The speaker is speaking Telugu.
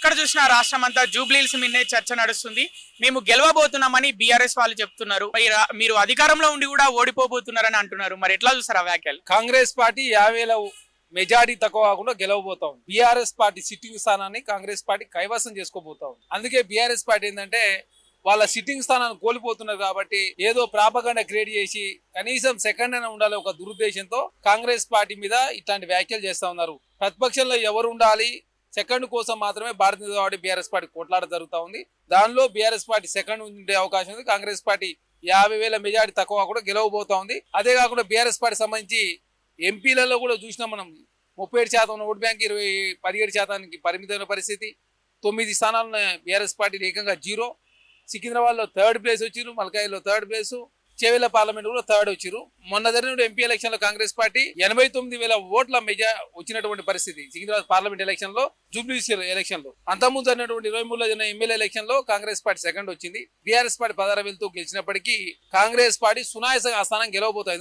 ఎక్కడ చూసినా రాష్ట్రం అంతా జూబ్లీహిల్స్ మీదే చర్చ నడుస్తుంది. మేము గెలవబోతున్నామని బీఆర్ఎస్ వాళ్ళు చెప్తున్నారు. మీరు అధికారంలో ఉండి కూడా ఓడిపోబోతున్నారని అంటున్నారు. మరి ఎట్లా చూసారు ఆ వ్యాఖ్యలు? కాంగ్రెస్ పార్టీ 50,000 మెజారిటీ తక్కువ కాకుండా గెలవబోతా ఉంది. బీఆర్ఎస్ పార్టీ సిట్టింగ్ స్థానాన్ని కాంగ్రెస్ పార్టీ కైవసం చేసుకోబోతా ఉంది. అందుకే బీఆర్ఎస్ పార్టీ ఏంటంటే వాళ్ళ సిట్టింగ్ స్థానాన్ని కోల్పోతున్నారు కాబట్టి ఏదో ప్రాపగండా క్రియేట్ చేసి కనీసం సెకండ్ అయినా ఉండాలి ఒక దురుద్దేశంతో కాంగ్రెస్ పార్టీ మీద ఇట్లాంటి వ్యాఖ్యలు చేస్తా ఉన్నారు. ప్రతిపక్షంలో ఎవరు ఉండాలి సెకండ్ కోసం మాత్రమే Bharatiya Janata party BRS party కొట్లాట జరుగుతూ ఉంది. దానిలో బీఆర్ఎస్ పార్టీ సెకండ్ ఉండే అవకాశం ఉంది. కాంగ్రెస్ పార్టీ 50,000 మెజారిటీ తక్కువ కూడా గెలవబోతా ఉంది. అదే కాకుండా బీఆర్ఎస్ పార్టీ సంబంధించి ఎంపీలలో కూడా చూసినాం మనం. 37% ఓట్ బ్యాంక్ 17% పరిమితమైన పరిస్థితి. 9 స్థానాలను బీఆర్ఎస్ పార్టీ ఏకంగా 0. సికింద్రాబాద్లో 3rd ప్లేస్ వచ్చిరు, మల్కాయిలో 3rd ప్లేసు, చేవెళ్ల పార్లమెంట్ కూడా 3rd వచ్చిరు. మొన్న జరిగిన ఎంపీ ఎలక్షన్ లో కాంగ్రెస్ పార్టీ 89,000 ఓట్ల వచ్చినటువంటి పరిస్థితి సికింద్రాబాద్ పార్లమెంట్ ఎలక్షన్ లో, జూబ్లీహిల్స్ ఎలక్షన్ లో. అంతకుముందు జరిగినటువంటి 23లో జరిగిన ఎమ్మెల్యే ఎలక్షన్ లో కాంగ్రెస్ పార్టీ సెకండ్ వచ్చింది. బీఆర్ఎస్ పార్టీ 16 వెళ్తూ గెలిచినప్పటికీ కాంగ్రెస్ పార్టీ సునాయాసంగా ఆ స్థానం గెలవబోతుంది.